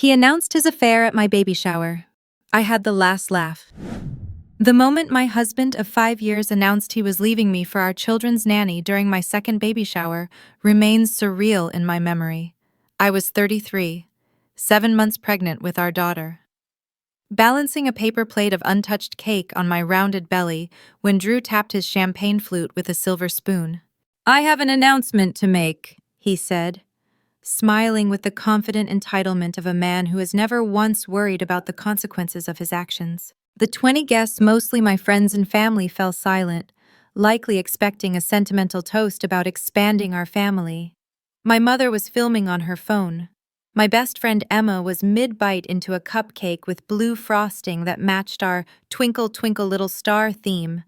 He announced his affair at my baby shower. I had the last laugh. The moment my husband of 5 years announced he was leaving me for our children's nanny during my second baby shower remains surreal in my memory. I was 33, 7 months pregnant with our daughter. Balancing a paper plate of untouched cake on my rounded belly when Drew tapped his champagne flute with a silver spoon. "I have an announcement to make," he said, smiling with the confident entitlement of a man who has never once worried about the consequences of his actions. The 20 guests, mostly my friends and family, fell silent, likely expecting a sentimental toast about expanding our family. My mother was filming on her phone. My best friend Emma was mid-bite into a cupcake with blue frosting that matched our Twinkle Twinkle Little Star theme.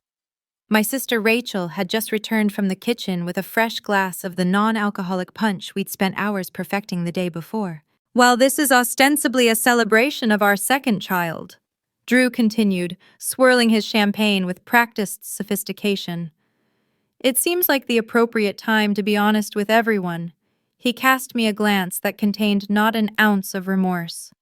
My sister Rachel had just returned from the kitchen with a fresh glass of the non-alcoholic punch we'd spent hours perfecting the day before. "While this is ostensibly a celebration of our second child," Drew continued, swirling his champagne with practiced sophistication, "it seems like the appropriate time to be honest with everyone." He cast me a glance that contained not an ounce of remorse.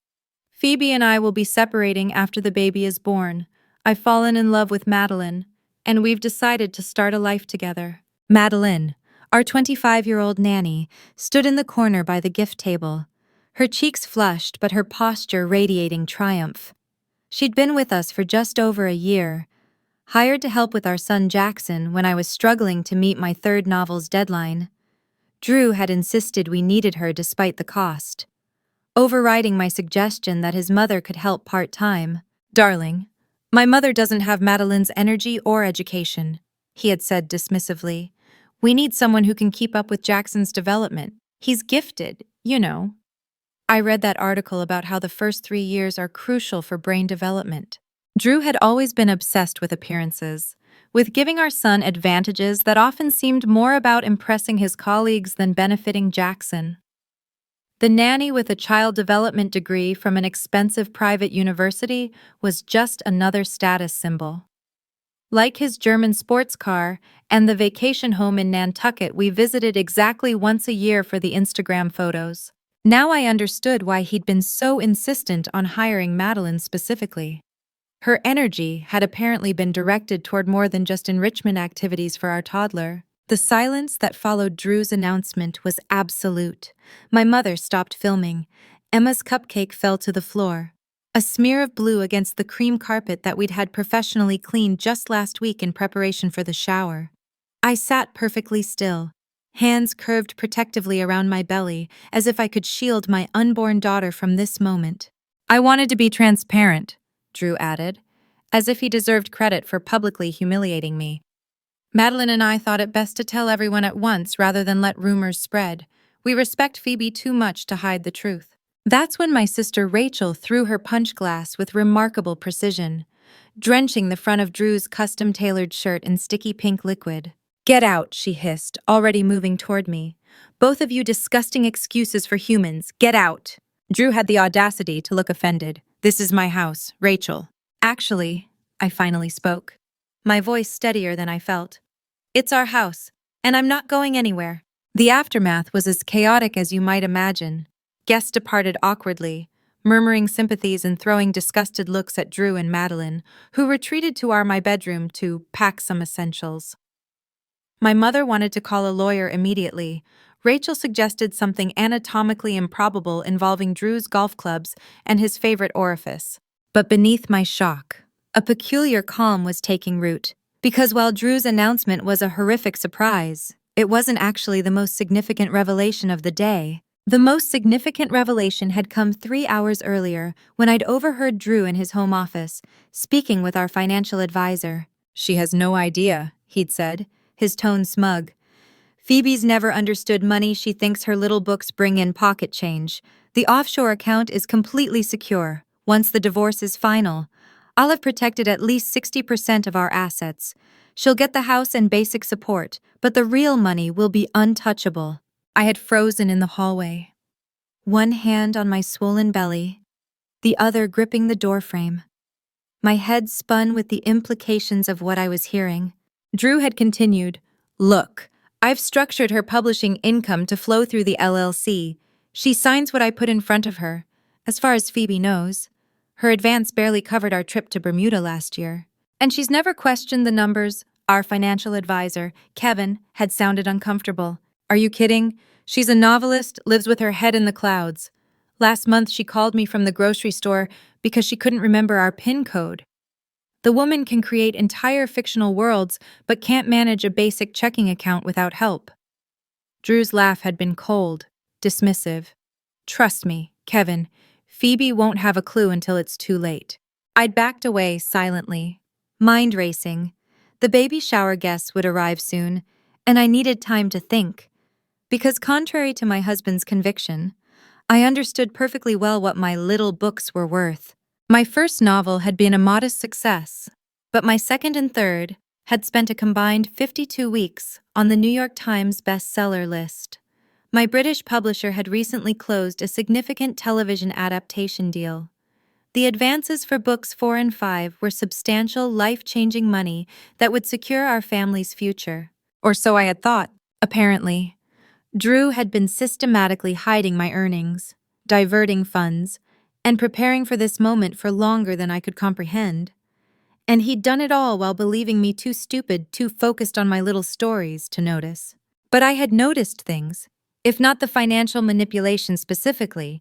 "Phoebe and I will be separating after the baby is born. I've fallen in love with Madeline, and we've decided to start a life together." Madeline, our 25-year-old nanny, stood in the corner by the gift table, her cheeks flushed but her posture radiating triumph. She'd been with us for just over a year, hired to help with our son Jackson when I was struggling to meet my third novel's deadline. Drew had insisted we needed her despite the cost, overriding my suggestion that his mother could help part-time. "Darling, my mother doesn't have Madeline's energy or education," he had said dismissively. "We need someone who can keep up with Jackson's development. He's gifted, you know." I read that article about how the first 3 years are crucial for brain development. Drew had always been obsessed with appearances, with giving our son advantages that often seemed more about impressing his colleagues than benefiting Jackson. The nanny with a child development degree from an expensive private university was just another status symbol. Like his German sports car and the vacation home in Nantucket we visited exactly once a year for the Instagram photos. Now I understood why he'd been so insistent on hiring Madeline specifically. Her energy had apparently been directed toward more than just enrichment activities for our toddler. The silence that followed Drew's announcement was absolute. My mother stopped filming. Emma's cupcake fell to the floor, a smear of blue against the cream carpet that we'd had professionally cleaned just last week in preparation for the shower. I sat perfectly still, hands curved protectively around my belly, as if I could shield my unborn daughter from this moment. "I wanted to be transparent," Drew added, as if he deserved credit for publicly humiliating me. "Madeline and I thought it best to tell everyone at once rather than let rumors spread. We respect Phoebe too much to hide the truth." That's when my sister Rachel threw her punch glass with remarkable precision, drenching the front of Drew's custom-tailored shirt in sticky pink liquid. "Get out," she hissed, already moving toward me. "Both of you disgusting excuses for humans, get out." Drew had the audacity to look offended. "This is my house, Rachel." "Actually," I finally spoke, my voice steadier than I felt. "It's our house, and I'm not going anywhere." The aftermath was as chaotic as you might imagine. Guests departed awkwardly, murmuring sympathies and throwing disgusted looks at Drew and Madeline, who retreated to my bedroom to pack some essentials. My mother wanted to call a lawyer immediately. Rachel suggested something anatomically improbable involving Drew's golf clubs and his favorite orifice. But beneath my shock, a peculiar calm was taking root. Because while Drew's announcement was a horrific surprise, it wasn't actually the most significant revelation of the day. The most significant revelation had come 3 hours earlier when I'd overheard Drew in his home office, speaking with our financial advisor. "She has no idea," he'd said, his tone smug. "Phoebe's never understood money. She thinks her little books bring in pocket change. The offshore account is completely secure. Once the divorce is final, I'll have protected at least 60% of our assets. She'll get the house and basic support, but the real money will be untouchable." I had frozen in the hallway, one hand on my swollen belly, the other gripping the doorframe. My head spun with the implications of what I was hearing. Drew had continued, "Look, I've structured her publishing income to flow through the LLC. She signs what I put in front of her. As far as Phoebe knows, her advance barely covered our trip to Bermuda last year. And she's never questioned the numbers. Our financial advisor, Kevin, had sounded uncomfortable. Are you kidding? She's a novelist, lives with her head in the clouds. Last month she called me from the grocery store because she couldn't remember our PIN code. The woman can create entire fictional worlds, but can't manage a basic checking account without help. Drew's laugh had been cold, dismissive. Trust me, Kevin, Phoebe won't have a clue until it's too late. I'd backed away silently, mind racing. The baby shower guests would arrive soon, and I needed time to think. Because contrary to my husband's conviction, I understood perfectly well what my little books were worth. My first novel had been a modest success, but my second and third had spent a combined 52 weeks on the New York Times bestseller list. My British publisher had recently closed a significant television adaptation deal. The advances for books 4 and 5 were substantial, life-changing money that would secure our family's future. Or so I had thought, apparently. Drew had been systematically hiding my earnings, diverting funds, and preparing for this moment for longer than I could comprehend. And he'd done it all while believing me too stupid, too focused on my little stories to notice. But I had noticed things. If not the financial manipulation specifically,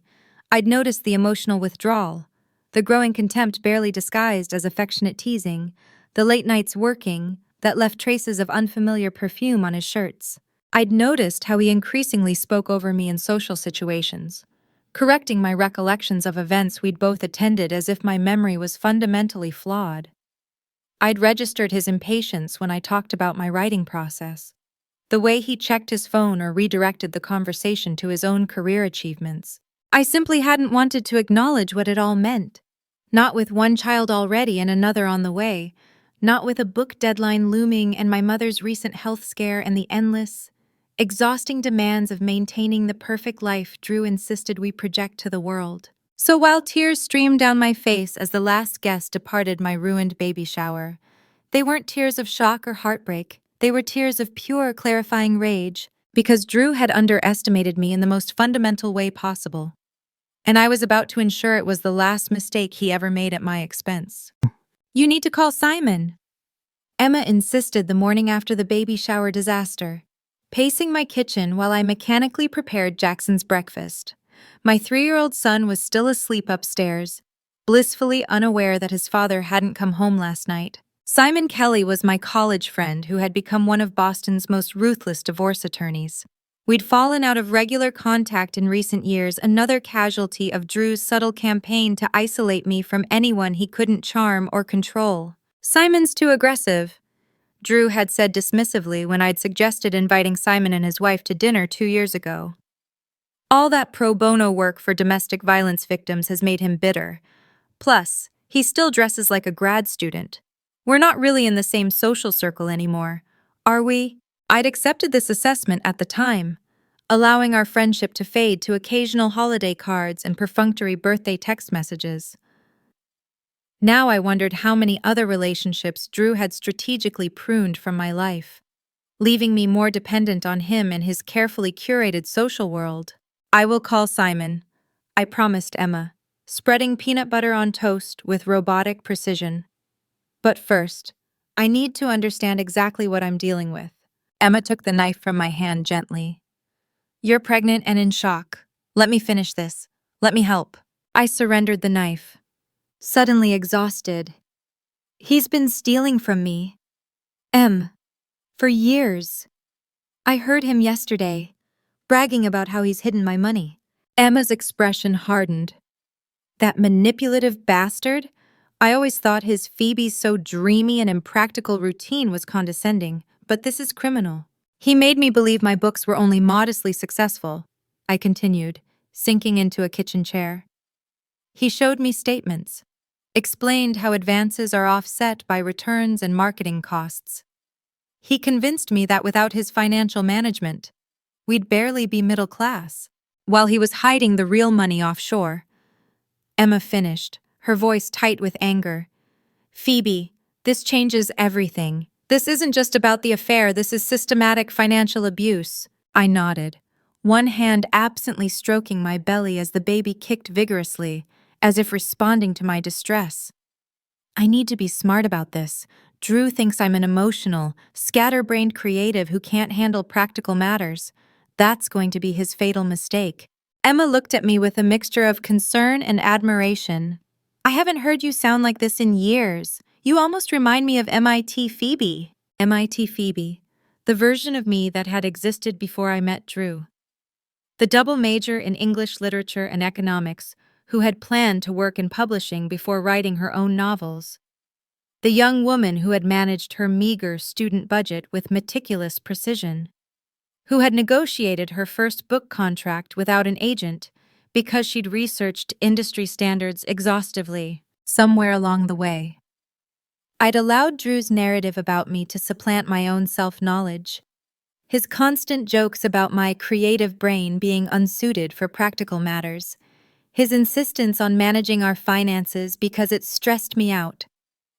I'd noticed the emotional withdrawal, the growing contempt barely disguised as affectionate teasing, the late nights working that left traces of unfamiliar perfume on his shirts. I'd noticed how he increasingly spoke over me in social situations, correcting my recollections of events we'd both attended as if my memory was fundamentally flawed. I'd registered his impatience when I talked about my writing process, the way he checked his phone or redirected the conversation to his own career achievements. I simply hadn't wanted to acknowledge what it all meant. Not with one child already and another on the way, not with a book deadline looming and my mother's recent health scare and the endless, exhausting demands of maintaining the perfect life Drew insisted we project to the world. So while tears streamed down my face as the last guest departed my ruined baby shower, they weren't tears of shock or heartbreak. They were tears of pure, clarifying rage, because Drew had underestimated me in the most fundamental way possible. And I was about to ensure it was the last mistake he ever made at my expense. You need to call Simon, Emma insisted the morning after the baby shower disaster, pacing my kitchen while I mechanically prepared Jackson's breakfast. My 3-year-old son was still asleep upstairs, blissfully unaware that his father hadn't come home last night. Simon Kelly was my college friend who had become one of Boston's most ruthless divorce attorneys. We'd fallen out of regular contact in recent years, another casualty of Drew's subtle campaign to isolate me from anyone he couldn't charm or control. Simon's too aggressive, Drew had said dismissively when I'd suggested inviting Simon and his wife to dinner 2 years ago. All that pro bono work for domestic violence victims has made him bitter. Plus, he still dresses like a grad student. We're not really in the same social circle anymore, are we? I'd accepted this assessment at the time, allowing our friendship to fade to occasional holiday cards and perfunctory birthday text messages. Now I wondered how many other relationships Drew had strategically pruned from my life, leaving me more dependent on him and his carefully curated social world. I will call Simon, I promised Emma, spreading peanut butter on toast with robotic precision. But first, I need to understand exactly what I'm dealing with. Emma took the knife from my hand gently. You're pregnant and in shock. Let me finish this. Let me help. I surrendered the knife, suddenly exhausted. He's been stealing from me. For years. I heard him yesterday, bragging about how he's hidden my money. Emma's expression hardened. That manipulative bastard? I always thought his Phoebe's so dreamy and impractical routine was condescending, but this is criminal. He made me believe my books were only modestly successful, I continued, sinking into a kitchen chair. He showed me statements, explained how advances are offset by returns and marketing costs. He convinced me that without his financial management, we'd barely be middle class, while he was hiding the real money offshore. Emma finished, her voice tight with anger. Phoebe, this changes everything. This isn't just about the affair, this is systematic financial abuse. I nodded. one hand absently stroking my belly as the baby kicked vigorously, as if responding to my distress. I need to be smart about this. Drew thinks I'm an emotional, scatterbrained creative who can't handle practical matters. That's going to be his fatal mistake. Emma looked at me with a mixture of concern and admiration. I haven't heard you sound like this in years. You almost remind me of MIT Phoebe. MIT Phoebe, the version of me that had existed before I met Drew. The double major in English literature and economics, who had planned to work in publishing before writing her own novels. The young woman who had managed her meager student budget with meticulous precision. Who had negotiated her first book contract without an agent because she'd researched industry standards exhaustively somewhere along the way. I'd allowed Drew's narrative about me to supplant my own self-knowledge. His constant jokes about my creative brain being unsuited for practical matters. His insistence on managing our finances because it stressed me out.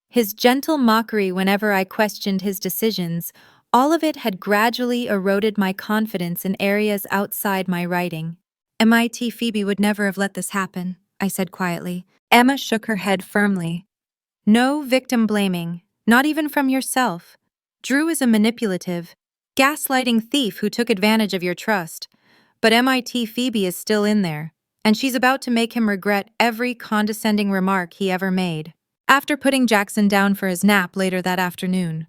His gentle mockery whenever I questioned his decisions, all of it had gradually eroded my confidence in areas outside my writing. MIT Phoebe would never have let this happen, I said quietly. Emma shook her head firmly. No victim blaming, not even from yourself. Drew is a manipulative, gaslighting thief who took advantage of your trust. But MIT Phoebe is still in there, and she's about to make him regret every condescending remark he ever made. After putting Jackson down for his nap later that afternoon,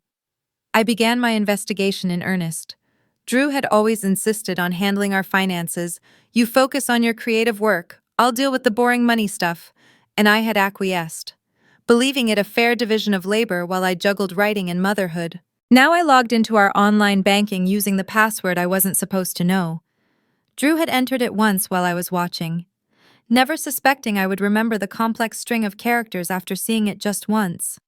I began my investigation in earnest. Drew had always insisted on handling our finances. You focus on your creative work, I'll deal with the boring money stuff, and I had acquiesced, believing it a fair division of labor while I juggled writing and motherhood. Now I logged into our online banking using the password I wasn't supposed to know. Drew had entered it once while I was watching, never suspecting I would remember the complex string of characters after seeing it just once.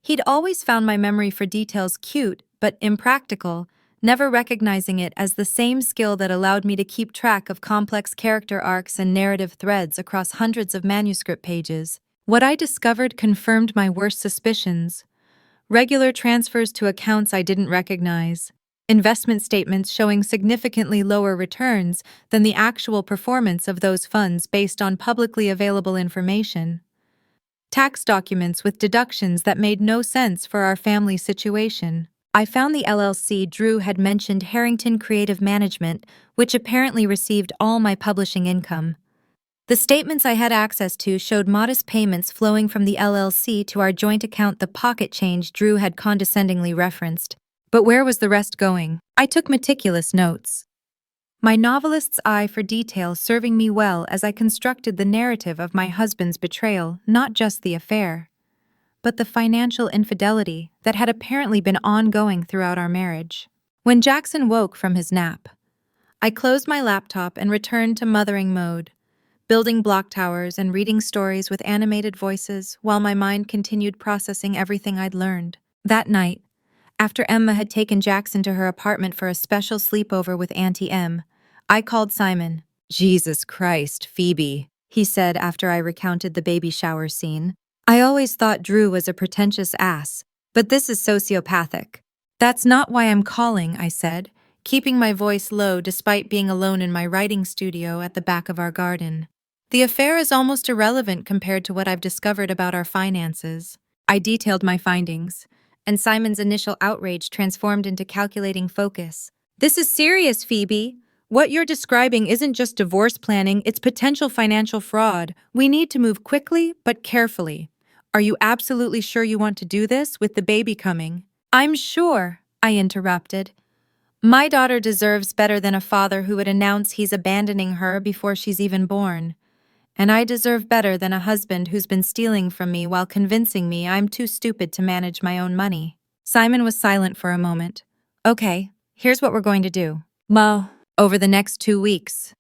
He'd always found my memory for details cute but impractical, never recognizing it as the same skill that allowed me to keep track of complex character arcs and narrative threads across hundreds of manuscript pages. What I discovered confirmed my worst suspicions. Regular transfers to accounts I didn't recognize. Investment statements showing significantly lower returns than the actual performance of those funds based on publicly available information. Tax documents with deductions that made no sense for our family situation. I found the LLC Drew had mentioned Harrington Creative Management, which apparently received all my publishing income. The statements I had access to showed modest payments flowing from the LLC to our joint account, the pocket change Drew had condescendingly referenced. But where was the rest going? I took meticulous notes, my novelist's eye for detail serving me well as I constructed the narrative of my husband's betrayal, not just the affair, but the financial infidelity that had apparently been ongoing throughout our marriage. When Jackson woke from his nap, I closed my laptop and returned to mothering mode, building block towers and reading stories with animated voices while my mind continued processing everything I'd learned. That night, after Emma had taken Jackson to her apartment for a special sleepover with Auntie Em, I called Simon. "Jesus Christ, Phoebe," he said after I recounted the baby shower scene. "I always thought Drew was a pretentious ass, but this is sociopathic." "That's not why I'm calling," I said, keeping my voice low despite being alone in my writing studio at the back of our garden. "The affair is almost irrelevant compared to what I've discovered about our finances." I detailed my findings, and Simon's initial outrage transformed into calculating focus. "This is serious, Phoebe. What you're describing isn't just divorce planning, it's potential financial fraud. We need to move quickly, but carefully. Are you absolutely sure you want to do this with the baby coming?" "I'm sure," I interrupted. "My daughter deserves better than a father who would announce he's abandoning her before she's even born. And I deserve better than a husband who's been stealing from me while convincing me I'm too stupid to manage my own money." Simon was silent for a moment. "Okay, here's what we're going to do. Over the next 2 weeks."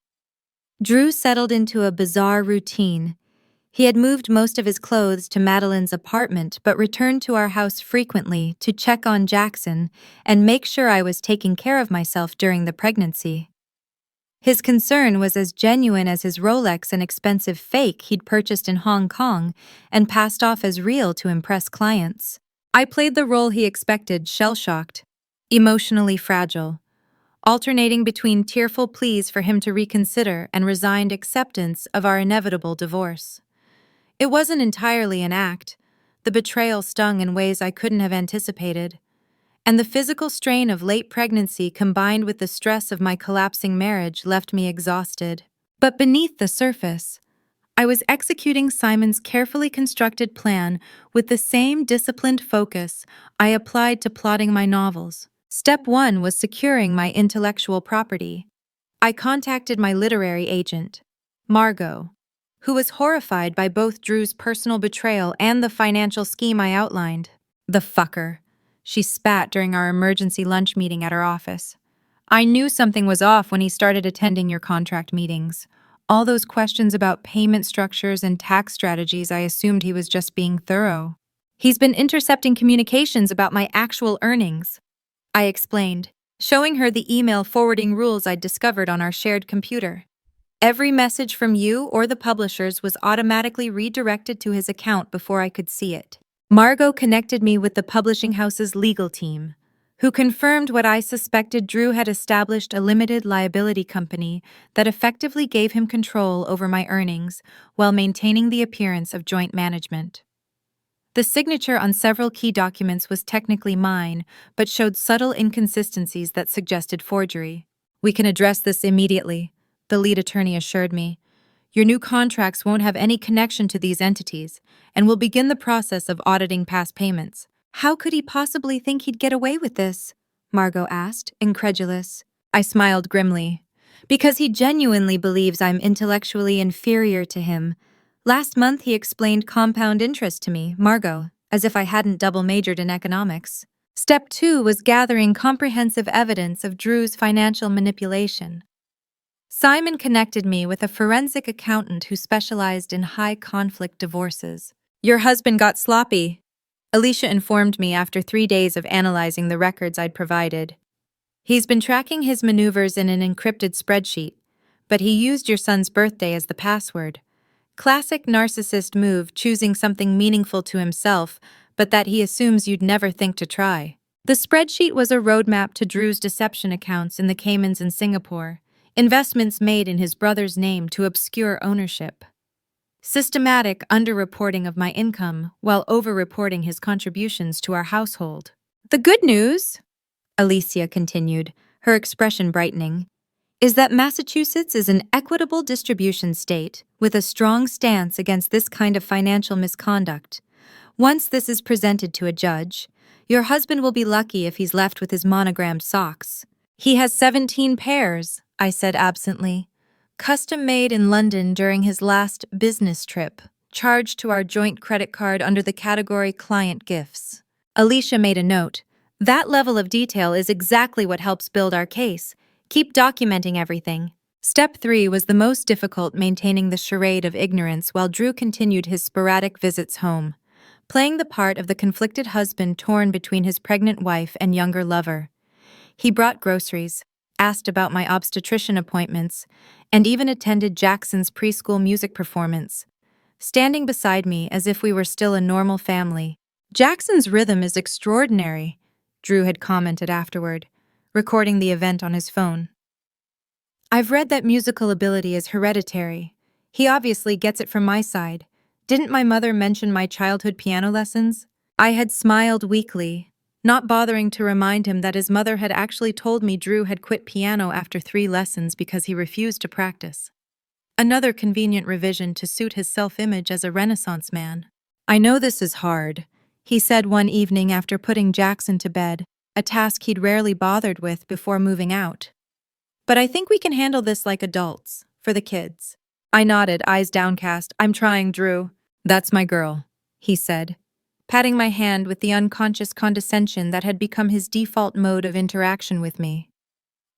Drew settled into a bizarre routine. He had moved most of his clothes to Madeline's apartment but returned to our house frequently to check on Jackson and make sure I was taking care of myself during the pregnancy. His concern was as genuine as his Rolex and expensive fake he'd purchased in Hong Kong and passed off as real to impress clients. I played the role he expected, shell-shocked, emotionally fragile, alternating between tearful pleas for him to reconsider and resigned acceptance of our inevitable divorce. It wasn't entirely an act. The betrayal stung in ways I couldn't have anticipated, and the physical strain of late pregnancy combined with the stress of my collapsing marriage left me exhausted. But beneath the surface, I was executing Simon's carefully constructed plan with the same disciplined focus I applied to plotting my novels. Step 1 was securing my intellectual property. I contacted my literary agent, Margot, who was horrified by both Drew's personal betrayal and the financial scheme I outlined. The fucker, she spat during our emergency lunch meeting at her office. I knew something was off when he started attending your contract meetings. All those questions about payment structures and tax strategies, I assumed he was just being thorough. He's been intercepting communications about my actual earnings, I explained, showing her the email forwarding rules I'd discovered on our shared computer. Every message from you or the publishers was automatically redirected to his account before I could see it. Margot connected me with the publishing house's legal team, who confirmed what I suspected. Drew had established a limited liability company that effectively gave him control over my earnings while maintaining the appearance of joint management. The signature on several key documents was technically mine, but showed subtle inconsistencies that suggested forgery. We can address this immediately, the lead attorney assured me. Your new contracts won't have any connection to these entities, and we'll begin the process of auditing past payments. How could he possibly think he'd get away with this? Margot asked, incredulous. I smiled grimly. Because he genuinely believes I'm intellectually inferior to him. Last month he explained compound interest to me, Margot, as if I hadn't double majored in economics. Step 2 was gathering comprehensive evidence of Drew's financial manipulation. Simon connected me with a forensic accountant who specialized in high-conflict divorces. Your husband got sloppy, Alicia informed me after 3 days of analyzing the records I'd provided. He's been tracking his maneuvers in an encrypted spreadsheet, but he used your son's birthday as the password. Classic narcissist move, choosing something meaningful to himself, but that he assumes you'd never think to try. The spreadsheet was a roadmap to Drew's deception accounts in the Caymans and Singapore, investments made in his brother's name to obscure ownership. Systematic underreporting of my income while overreporting his contributions to our household. The good news, Alicia continued, her expression brightening, is that Massachusetts is an equitable distribution state with a strong stance against this kind of financial misconduct. Once this is presented to a judge, your husband will be lucky if he's left with his monogrammed socks. He has 17 pairs, I said absently. Custom made in London during his last business trip, charged to our joint credit card under the category Client Gifts. Alicia made a note. That level of detail is exactly what helps build our case. Keep documenting everything. Step 3 was the most difficult, maintaining the charade of ignorance while Drew continued his sporadic visits home, playing the part of the conflicted husband torn between his pregnant wife and younger lover. He brought groceries, asked about my obstetrician appointments, and even attended Jackson's preschool music performance, standing beside me as if we were still a normal family. Jackson's rhythm is extraordinary, Drew had commented afterward, recording the event on his phone. I've read that musical ability is hereditary. He obviously gets it from my side. Didn't my mother mention my childhood piano lessons? I had smiled weakly, not bothering to remind him that his mother had actually told me Drew had quit piano after 3 lessons because he refused to practice. Another convenient revision to suit his self-image as a Renaissance man. I know this is hard, he said one evening after putting Jackson to bed, a task he'd rarely bothered with before moving out. But I think we can handle this like adults, for the kids. I nodded, eyes downcast. I'm trying, Drew. That's my girl, he said, patting my hand with the unconscious condescension that had become his default mode of interaction with me.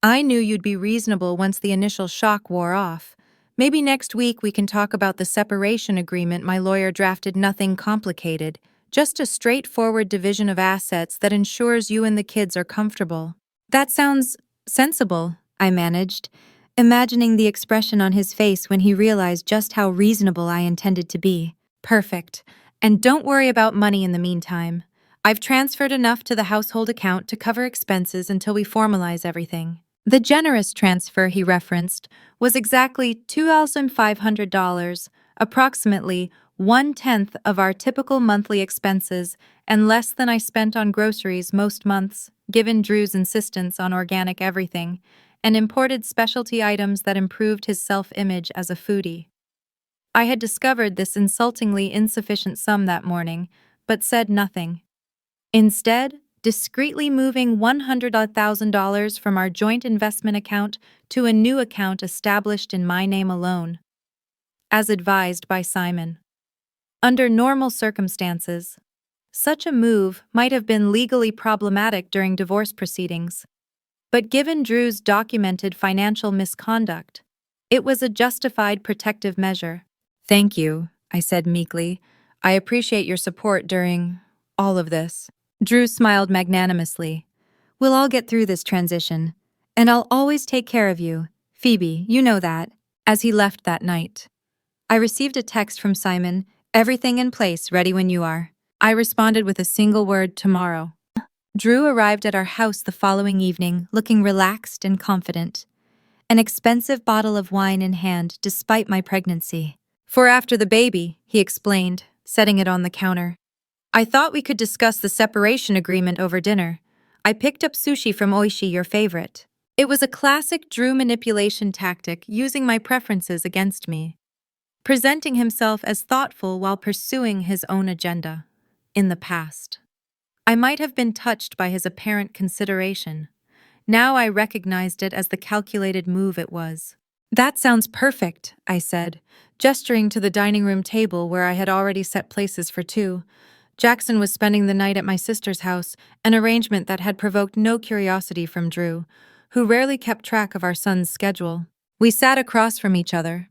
I knew you'd be reasonable once the initial shock wore off. Maybe next week we can talk about the separation agreement my lawyer drafted. Nothing complicated, just a straightforward division of assets that ensures you and the kids are comfortable. That sounds sensible, I managed, imagining the expression on his face when he realized just how reasonable I intended to be. Perfect. And don't worry about money in the meantime. I've transferred enough to the household account to cover expenses until we formalize everything. The generous transfer he referenced was exactly $2,500, approximately one-tenth of our typical monthly expenses and less than I spent on groceries most months, given Drew's insistence on organic everything, and imported specialty items that improved his self-image as a foodie. I had discovered this insultingly insufficient sum that morning, but said nothing. Instead, discreetly moving $100,000 from our joint investment account to a new account established in my name alone, as advised by Simon. Under normal circumstances, such a move might have been legally problematic during divorce proceedings, but given Drew's documented financial misconduct, it was a justified protective measure. "Thank you," I said meekly. "I appreciate your support during all of this." Drew smiled magnanimously. "We'll all get through this transition, and I'll always take care of you. Phoebe, you know that." As he left that night, I received a text from Simon, "Everything in place, ready when you are." I responded with a single word, "Tomorrow." Drew arrived at our house the following evening, looking relaxed and confident, an expensive bottle of wine in hand despite my pregnancy. "For after the baby," he explained, setting it on the counter. "I thought we could discuss the separation agreement over dinner. I picked up sushi from Oishi, your favorite." It was a classic Drew manipulation tactic, using my preferences against me, presenting himself as thoughtful while pursuing his own agenda. In the past, I might have been touched by his apparent consideration. Now I recognized it as the calculated move it was. "That sounds perfect," I said, gesturing to the dining room table where I had already set places for two. Jackson was spending the night at my sister's house, an arrangement that had provoked no curiosity from Drew, who rarely kept track of our son's schedule. We sat across from each other,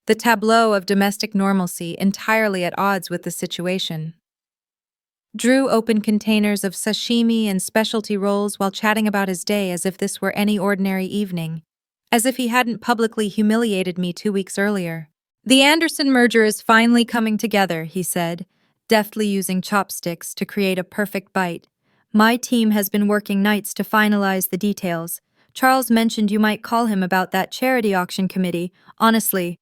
the tableau of domestic normalcy entirely at odds with the situation. Drew opened containers of sashimi and specialty rolls while chatting about his day as if this were any ordinary evening, as if he hadn't publicly humiliated me 2 weeks earlier. "The Anderson merger is finally coming together," he said, deftly using chopsticks to create a perfect bite. "My team has been working nights to finalize the details. Charles mentioned you might call him about that charity auction committee. Honestly,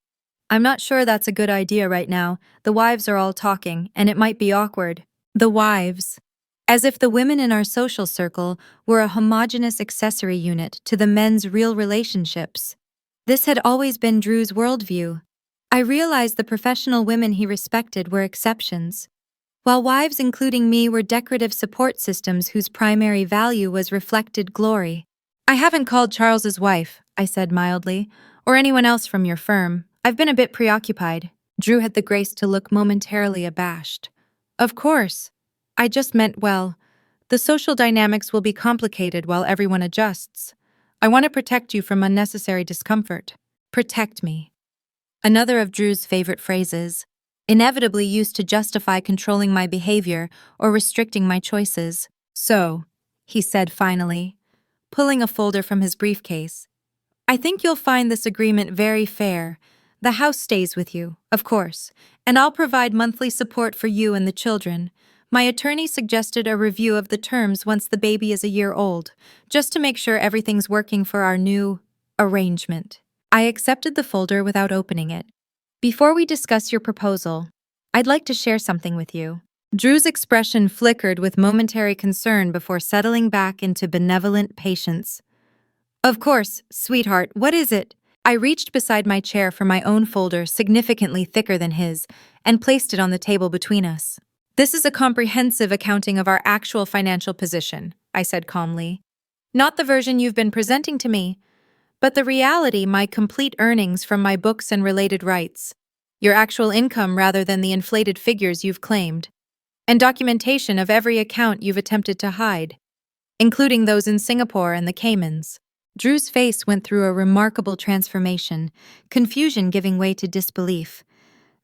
I'm not sure that's a good idea right now. The wives are all talking, and it might be awkward." The wives. As if the women in our social circle were a homogeneous accessory unit to the men's real relationships. This had always been Drew's worldview. I realized the professional women he respected were exceptions, while wives including me were decorative support systems whose primary value was reflected glory. "I haven't called Charles's wife," I said mildly, "or anyone else from your firm. I've been a bit preoccupied." Drew had the grace to look momentarily abashed. "Of course. I just meant, well, the social dynamics will be complicated while everyone adjusts. I want to protect you from unnecessary discomfort." Protect me. Another of Drew's favorite phrases, inevitably used to justify controlling my behavior or restricting my choices. "So," he said finally, pulling a folder from his briefcase, "I think you'll find this agreement very fair. The house stays with you, of course, and I'll provide monthly support for you and the children. My attorney suggested a review of the terms once the baby is a year old, just to make sure everything's working for our new arrangement." I accepted the folder without opening it. "Before we discuss your proposal, I'd like to share something with you." Drew's expression flickered with momentary concern before settling back into benevolent patience. "Of course, sweetheart, what is it?" I reached beside my chair for my own folder, significantly thicker than his, and placed it on the table between us. "This is a comprehensive accounting of our actual financial position," I said calmly. "Not the version you've been presenting to me, but the reality, my complete earnings from my books and related rights, your actual income rather than the inflated figures you've claimed, and documentation of every account you've attempted to hide, including those in Singapore and the Caymans." Drew's face went through a remarkable transformation, confusion giving way to disbelief,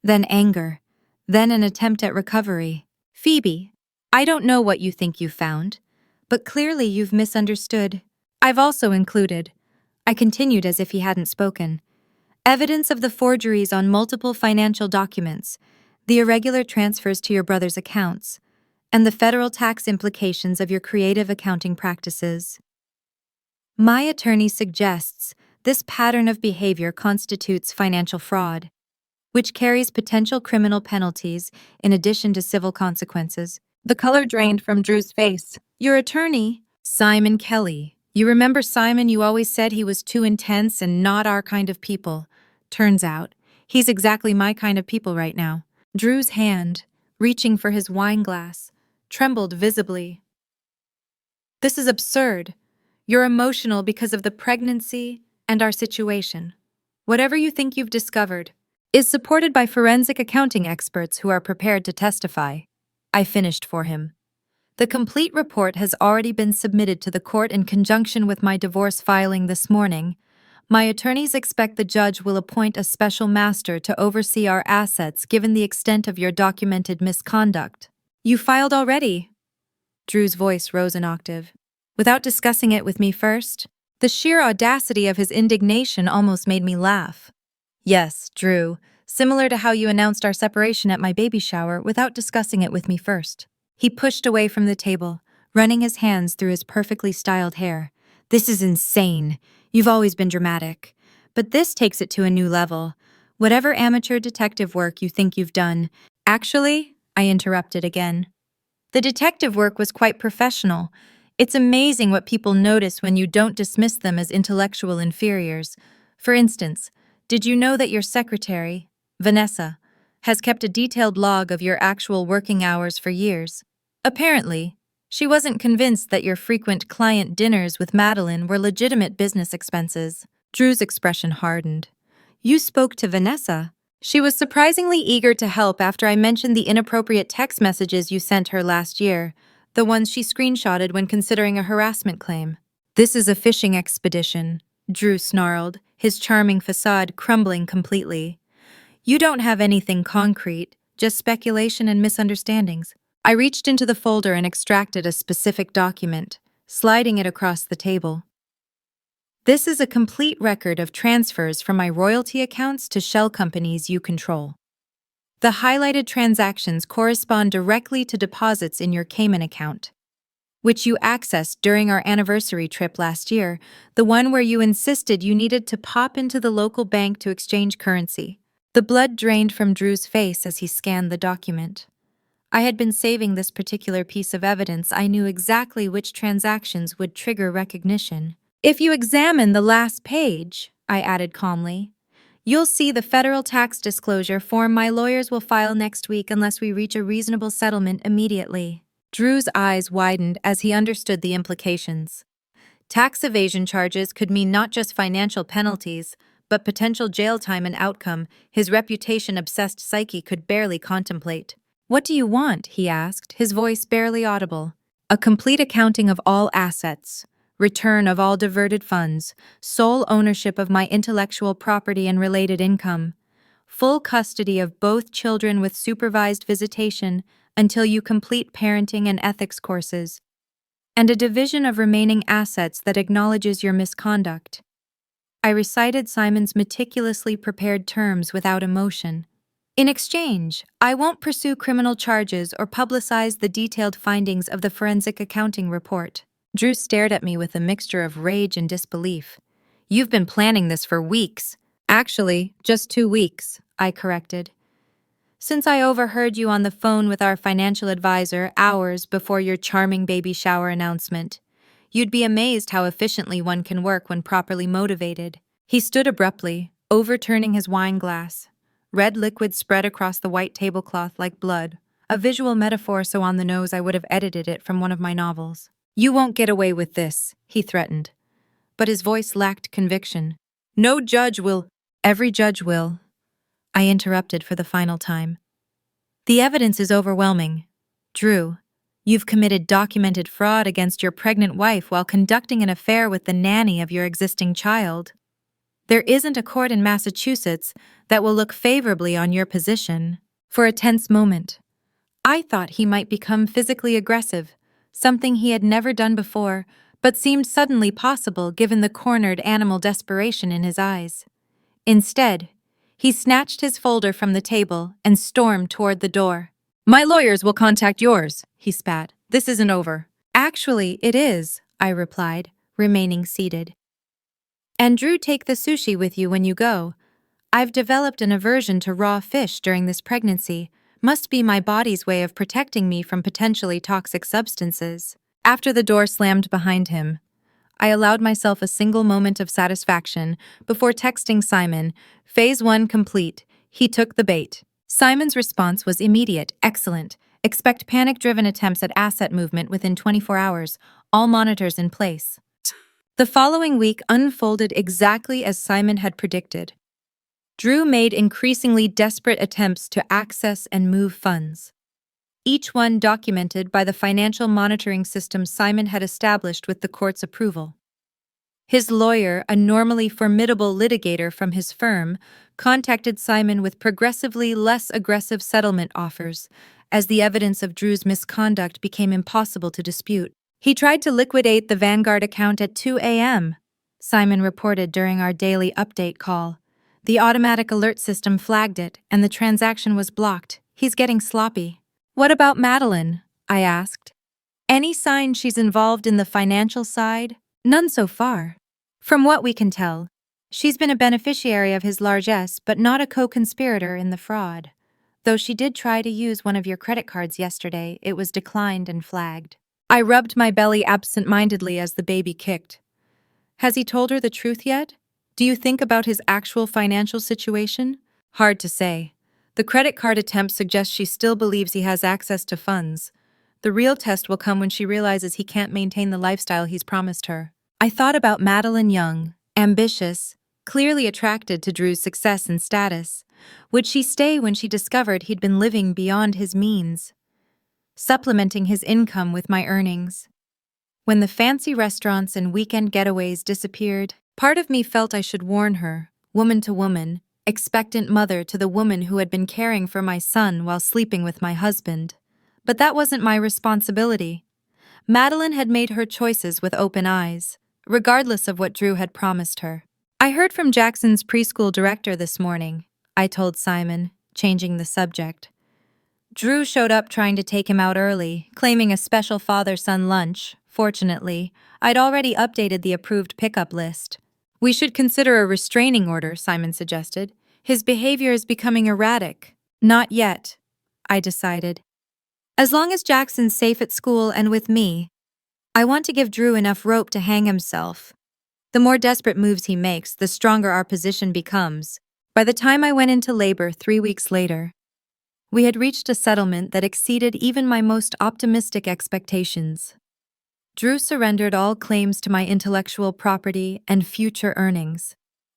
then anger, then an attempt at recovery. "Phoebe, I don't know what you think you've found, but clearly you've misunderstood. I've also included," I continued as if he hadn't spoken, "evidence of the forgeries on multiple financial documents, the irregular transfers to your brother's accounts, and the federal tax implications of your creative accounting practices." My attorney suggests this pattern of behavior constitutes financial fraud, which carries potential criminal penalties in addition to civil consequences. The color drained from Drew's face. Your attorney, Simon Kelly. You remember Simon? You always said he was too intense and not our kind of people. Turns out, he's exactly my kind of people right now. Drew's hand, reaching for his wine glass, trembled visibly. This is absurd. You're emotional because of the pregnancy and our situation. Whatever you think you've discovered is supported by forensic accounting experts who are prepared to testify. I finished for him. The complete report has already been submitted to the court in conjunction with my divorce filing this morning. My attorneys expect the judge will appoint a special master to oversee our assets given the extent of your documented misconduct. You filed already? Drew's voice rose an octave. Without discussing it with me first? The sheer audacity of his indignation almost made me laugh. Yes, Drew, similar to how you announced our separation at my baby shower without discussing it with me first. He pushed away from the table, running his hands through his perfectly styled hair. This is insane. You've always been dramatic. But this takes it to a new level. Whatever amateur detective work you think you've done. Actually, I interrupted again. The detective work was quite professional. It's amazing what people notice when you don't dismiss them as intellectual inferiors. For instance, did you know that your secretary, Vanessa, has kept a detailed log of your actual working hours for years? Apparently, she wasn't convinced that your frequent client dinners with Madeline were legitimate business expenses. Drew's expression hardened. You spoke to Vanessa? She was surprisingly eager to help after I mentioned the inappropriate text messages you sent her last year, the ones she screenshotted when considering a harassment claim. This is a fishing expedition, Drew snarled, his charming facade crumbling completely. You don't have anything concrete, just speculation and misunderstandings. I reached into the folder and extracted a specific document, sliding it across the table. This is a complete record of transfers from my royalty accounts to shell companies you control. The highlighted transactions correspond directly to deposits in your Cayman account, which you accessed during our anniversary trip last year, the one where you insisted you needed to pop into the local bank to exchange currency. The blood drained from Drew's face as he scanned the document. I had been saving this particular piece of evidence. I knew exactly which transactions would trigger recognition. If you examine the last page, I added calmly, you'll see the federal tax disclosure form my lawyers will file next week unless we reach a reasonable settlement immediately. Drew's eyes widened as he understood the implications. Tax evasion charges could mean not just financial penalties, but potential jail time and outcome his reputation-obsessed psyche could barely contemplate. What do you want? He asked, his voice barely audible. A complete accounting of all assets, return of all diverted funds, sole ownership of my intellectual property and related income, full custody of both children with supervised visitation until you complete parenting and ethics courses, and a division of remaining assets that acknowledges your misconduct. I recited Simon's meticulously prepared terms without emotion. In exchange, I won't pursue criminal charges or publicize the detailed findings of the forensic accounting report. Drew stared at me with a mixture of rage and disbelief. You've been planning this for weeks. Actually, just 2 weeks, I corrected. Since I overheard you on the phone with our financial advisor hours before your charming baby shower announcement. You'd be amazed how efficiently one can work when properly motivated. He stood abruptly, overturning his wine glass. Red liquid spread across the white tablecloth like blood, a visual metaphor so on the nose I would have edited it from one of my novels. You won't get away with this, he threatened. But his voice lacked conviction. No judge will. Every judge will. I interrupted for the final time. The evidence is overwhelming. Drew, you've committed documented fraud against your pregnant wife while conducting an affair with the nanny of your existing child. There isn't a court in Massachusetts that will look favorably on your position. For a tense moment, I thought he might become physically aggressive, something he had never done before, but seemed suddenly possible given the cornered animal desperation in his eyes. Instead, he snatched his folder from the table and stormed toward the door. My lawyers will contact yours, he spat. This isn't over. Actually, it is, I replied, remaining seated. And Drew, take the sushi with you when you go. I've developed an aversion to raw fish during this pregnancy. Must be my body's way of protecting me from potentially toxic substances. After the door slammed behind him, I allowed myself a single moment of satisfaction before texting Simon, Phase 1 complete. He took the bait. Simon's response was immediate, excellent. Expect panic-driven attempts at asset movement within 24 hours, all monitors in place. The following week unfolded exactly as Simon had predicted. Drew made increasingly desperate attempts to access and move funds, each one documented by the financial monitoring system Simon had established with the court's approval. His lawyer, a normally formidable litigator from his firm, contacted Simon with progressively less aggressive settlement offers as the evidence of Drew's misconduct became impossible to dispute. He tried to liquidate the Vanguard account at 2 a.m., Simon reported during our daily update call. The automatic alert system flagged it, and the transaction was blocked. He's getting sloppy. What about Madeline? I asked. Any sign she's involved in the financial side? None so far. From what we can tell, she's been a beneficiary of his largesse but not a co-conspirator in the fraud. Though she did try to use one of your credit cards yesterday, it was declined and flagged. I rubbed my belly absent-mindedly as the baby kicked. Has he told her the truth yet? Do you think about his actual financial situation? Hard to say. The credit card attempt suggests she still believes he has access to funds. The real test will come when she realizes he can't maintain the lifestyle he's promised her. I thought about Madeline Young, ambitious, clearly attracted to Drew's success and status. Would she stay when she discovered he'd been living beyond his means, supplementing his income with my earnings? When the fancy restaurants and weekend getaways disappeared, part of me felt I should warn her, woman to woman, expectant mother to the woman who had been caring for my son while sleeping with my husband. But that wasn't my responsibility. Madeline had made her choices with open eyes, regardless of what Drew had promised her. I heard from Jackson's preschool director this morning, I told Simon, changing the subject. Drew showed up trying to take him out early, claiming a special father-son lunch. Fortunately, I'd already updated the approved pickup list. We should consider a restraining order, Simon suggested. His behavior is becoming erratic. Not yet, I decided. As long as Jackson's safe at school and with me, I want to give Drew enough rope to hang himself. The more desperate moves he makes, the stronger our position becomes. By the time I went into labor 3 weeks later, we had reached a settlement that exceeded even my most optimistic expectations. Drew surrendered all claims to my intellectual property and future earnings,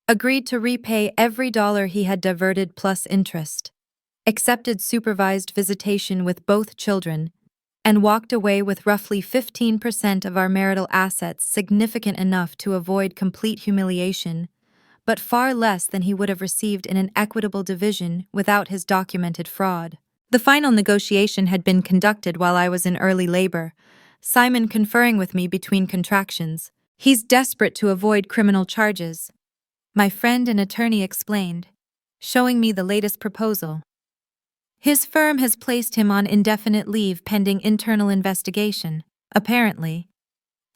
agreed to repay every dollar he had diverted plus interest, accepted supervised visitation with both children, and walked away with roughly 15% of our marital assets, significant enough to avoid complete humiliation, but far less than he would have received in an equitable division without his documented fraud. The final negotiation had been conducted while I was in early labor, Simon conferring with me between contractions. He's desperate to avoid criminal charges, my friend and attorney explained, showing me the latest proposal. His firm has placed him on indefinite leave pending internal investigation, apparently.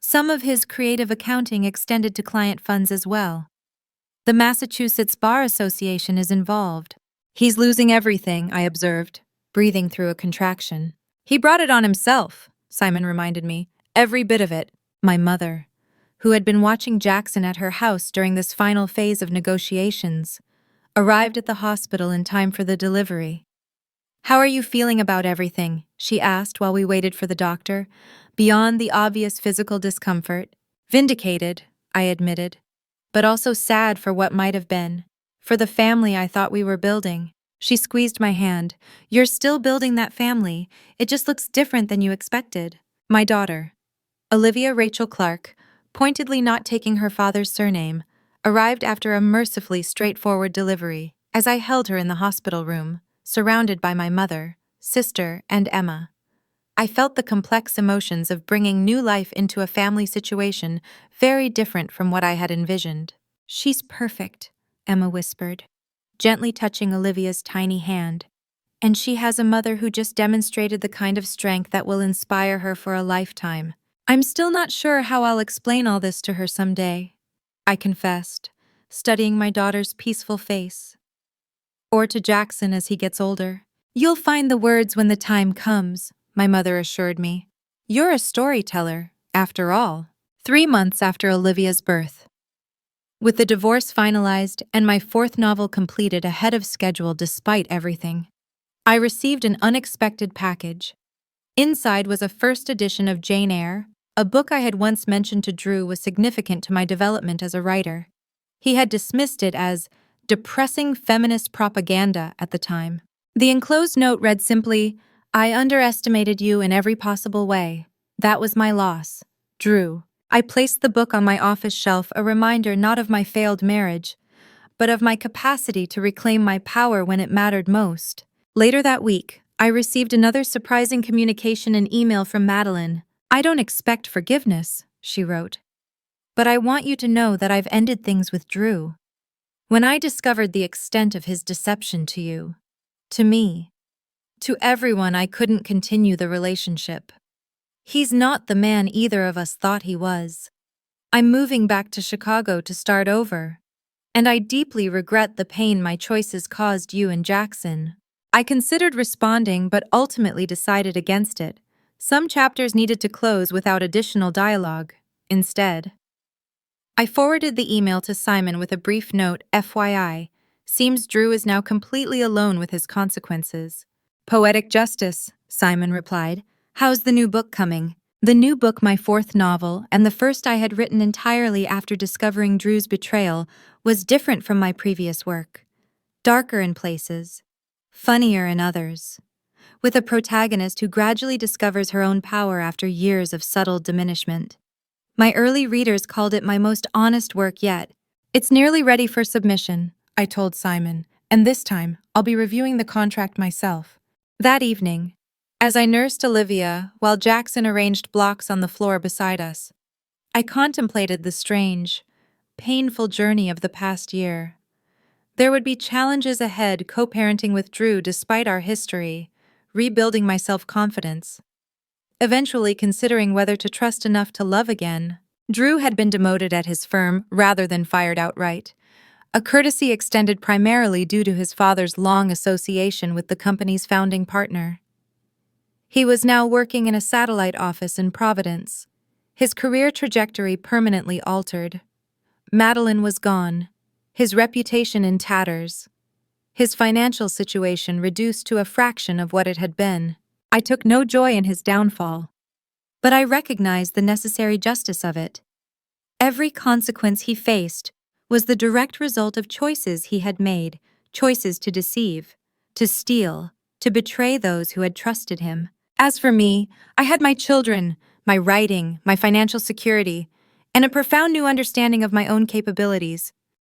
Some of his creative accounting extended to client funds as well. The Massachusetts Bar Association is involved. He's losing everything, I observed, breathing through a contraction. He brought it on himself, Simon reminded me. Every bit of it. My mother, who had been watching Jackson at her house during this final phase of negotiations, arrived at the hospital in time for the delivery. How are you feeling about everything? She asked while we waited for the doctor. Beyond the obvious physical discomfort. Vindicated, I admitted, but also sad for what might have been, for the family I thought we were building. She squeezed my hand. You're still building that family. It just looks different than you expected. My daughter, Olivia Rachel Clark, pointedly not taking her father's surname, arrived after a mercifully straightforward delivery, as I held her in the hospital room, surrounded by my mother, sister, and Emma. I felt the complex emotions of bringing new life into a family situation very different from what I had envisioned. She's perfect, Emma whispered, gently touching Olivia's tiny hand. And she has a mother who just demonstrated the kind of strength that will inspire her for a lifetime. I'm still not sure how I'll explain all this to her someday, I confessed, studying my daughter's peaceful face. Or to Jackson as he gets older. You'll find the words when the time comes, my mother assured me. You're a storyteller, after all. 3 months after Olivia's birth. With the divorce finalized and my fourth novel completed ahead of schedule despite everything, I received an unexpected package. Inside was a first edition of Jane Eyre, a book I had once mentioned to Drew was significant to my development as a writer. He had dismissed it as depressing feminist propaganda at the time. The enclosed note read simply, "I underestimated you in every possible way. That was my loss. Drew." I placed the book on my office shelf, a reminder not of my failed marriage, but of my capacity to reclaim my power when it mattered most. Later that week, I received another surprising communication and email from Madeline. "I don't expect forgiveness," she wrote, "but I want you to know that I've ended things with Drew. When I discovered the extent of his deception to you, to me, to everyone, I couldn't continue the relationship. He's not the man either of us thought he was. I'm moving back to Chicago to start over, and I deeply regret the pain my choices caused you and Jackson." I considered responding but ultimately decided against it. Some chapters needed to close without additional dialogue. Instead, I forwarded the email to Simon with a brief note, "FYI, seems Drew is now completely alone with his consequences." "Poetic justice," Simon replied. "How's the new book coming?" The new book, my fourth novel, and the first I had written entirely after discovering Drew's betrayal, was different from my previous work. Darker in places, funnier in others, with a protagonist who gradually discovers her own power after years of subtle diminishment. My early readers called it my most honest work yet. "It's nearly ready for submission," I told Simon, "and this time I'll be reviewing the contract myself." That evening, as I nursed Olivia while Jackson arranged blocks on the floor beside us, I contemplated the strange, painful journey of the past year. There would be challenges ahead co-parenting with Drew despite our history, rebuilding my self-confidence, eventually considering whether to trust enough to love again. Drew had been demoted at his firm rather than fired outright, a courtesy extended primarily due to his father's long association with the company's founding partner. He was now working in a satellite office in Providence, his career trajectory permanently altered. Madeline was gone, his reputation in tatters, his financial situation reduced to a fraction of what it had been. I took no joy in his downfall, but I recognized the necessary justice of it. Every consequence he faced was the direct result of choices he had made, choices to deceive, to steal, to betray those who had trusted him. As for me, I had my children, my writing, my financial security, and a profound new understanding of my own capabilities.